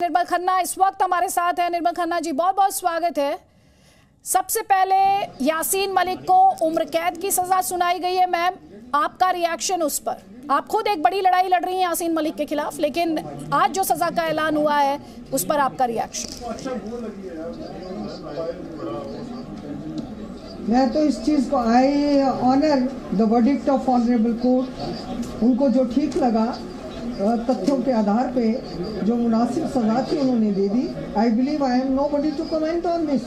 निर्मल खन्ना इस वक्त हमारे साथ है। निर्मल खन्ना जी, बहुत बहुत स्वागत है। सबसे पहले यासीन मलिक को उम्र कैद की सजा सुनाई गई है। मैम, आपका रिएक्शन उस पर? आप खुद एक बड़ी लड़ाई लड़ रही हैं यासीन मलिक के खिलाफ, लेकिन आज जो सजा का ऐलान हुआ है उस पर आपका रिएक्शन? मैं तो इस चीज़ को I honour the verdict of honourable court. उनको जो ठीक लगा तथ्यों के आधार पे जो मुनासिब सजा थी उन्होंने दे दी। I believe I am nobody to comment on this.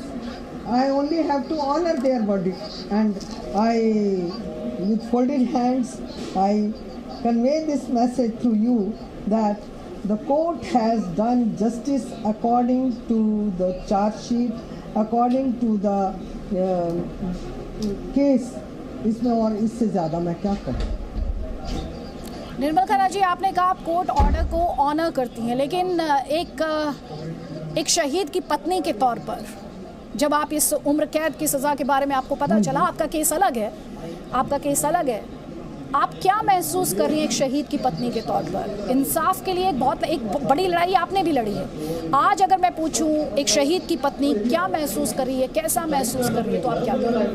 I only have to honor their verdict, and I, with folded hands, I convey this message to you that the court has done justice according to the charge sheet, according to the case. इसमें और इससे ज़्यादा मैं क्या कहूँ? निर्मल खन्ना जी, आपने कहा आप कोर्ट ऑर्डर को ऑनर करती हैं, लेकिन एक शहीद की पत्नी के तौर पर जब आप इस उम्र कैद की सज़ा के बारे में आपको पता चला, आपका केस अलग है, आप क्या महसूस कर रही हैं एक शहीद की पत्नी के तौर पर? इंसाफ के लिए एक बड़ी लड़ाई आपने भी लड़ी है। आज अगर मैं पूछूं एक शहीद की पत्नी क्या महसूस कर रही है, कैसा महसूस कर रही है, तो आप क्या करेंगे?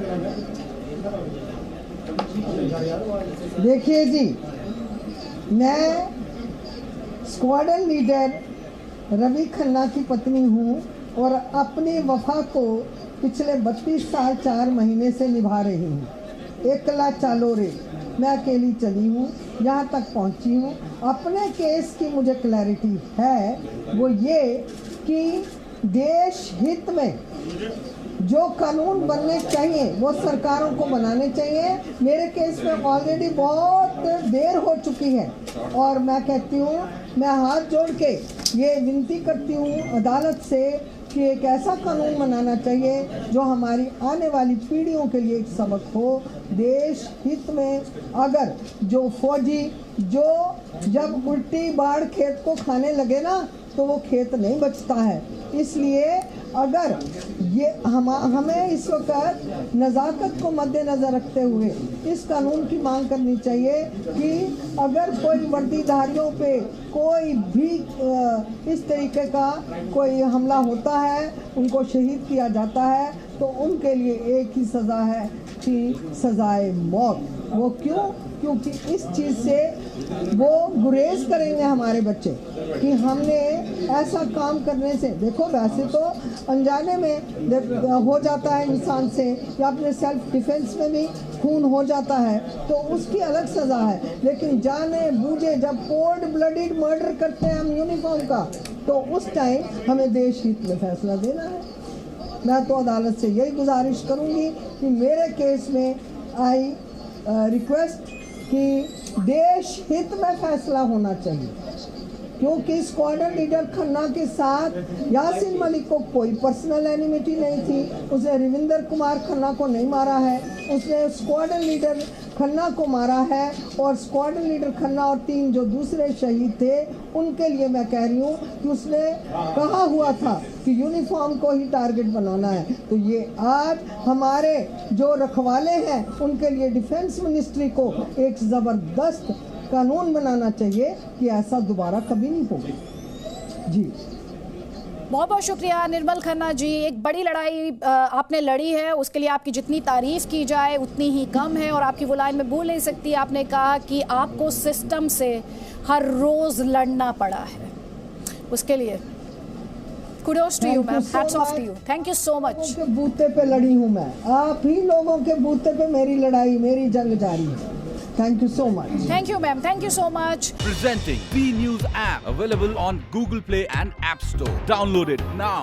देखिए जी, मैं स्क्वाड्रन लीडर रवि खन्ना की पत्नी हूँ और अपनी वफा को पिछले 32 साल 4 महीने से निभा रही हूँ। एकला चालोरे मैं अकेली चली हूँ, यहाँ तक पहुँची हूँ। अपने केस की मुझे क्लैरिटी है, वो ये कि देश हित में जो कानून बनने चाहिए वो सरकारों को बनाने चाहिए। मेरे केस में ऑलरेडी बहुत देर हो चुकी है और मैं कहती हूँ, मैं हाथ जोड़ के ये विनती करती हूँ अदालत से कि एक ऐसा कानून बनाना चाहिए जो हमारी आने वाली पीढ़ियों के लिए एक सबक हो। देश हित में अगर जो फौजी जो जब उल्टी बाढ़ खेत को खाने लगे ना तो वो खेत नहीं बचता है। इसलिए अगर ये हमें इस वक्त नज़ाकत को मद्देनज़र रखते हुए इस कानून की मांग करनी चाहिए कि अगर कोई वर्दीधारियों पे कोई भी इस तरीके का कोई हमला होता है, उनको शहीद किया जाता है, तो उनके लिए एक ही सज़ा है कि सज़ाए मौत। वो क्यों? क्योंकि इस चीज़ से वो गुरेज करेंगे हमारे बच्चे कि हमने ऐसा काम करने से। देखो, वैसे तो अनजाने में हो जाता है इंसान से, या अपने सेल्फ डिफेंस में भी खून हो जाता है तो उसकी अलग सज़ा है, लेकिन जाने बूझे जब कोल्ड ब्लडेड मर्डर करते हैं हम यूनिफॉर्म का, तो उस टाइम हमें देश हित में फैसला देना है। मैं तो अदालत से यही गुजारिश करूँगी कि मेरे केस में आई रिक्वेस्ट कि देश हित में फैसला होना चाहिए, क्योंकि स्क्वाड्रन लीडर खन्ना के साथ यासीन मलिक को कोई पर्सनल एनिमिटी नहीं थी। उसने रविंदर कुमार खन्ना को नहीं मारा है, उसने स्क्वाड्रन लीडर खन्ना को मारा है। और स्क्वाड्रन लीडर खन्ना और 3 जो दूसरे शहीद थे उनके लिए मैं कह रही हूँ कि उसने कहा हुआ था कि यूनिफॉर्म को ही टारगेट बनाना है। तो ये आज हमारे जो रखवाले हैं उनके लिए डिफेंस मिनिस्ट्री को एक ज़बरदस्त कानून बनाना चाहिए कि ऐसा दोबारा कभी नहीं होगा। जी, बहुत बहुत शुक्रिया निर्मल खन्ना जी। एक बड़ी लड़ाई आपने लड़ी है, उसके लिए आपकी जितनी तारीफ की जाए उतनी ही कम है, और आपकी वो लाइन में भूल नहीं सकती। आपने कहा कि आपको सिस्टम से हर रोज लड़ना पड़ा है, उसके लिए kudos to you ma'am, hats off to you, thank you so much. के बूते पे लड़ी हूँ मैं, आप ही लोगों के बूते पे मेरी लड़ाई, मेरी जंग जारी है। Thank you so much. Thank you, ma'am. Thank you so much. Presenting B News app, available on Google Play and App Store. Download it now.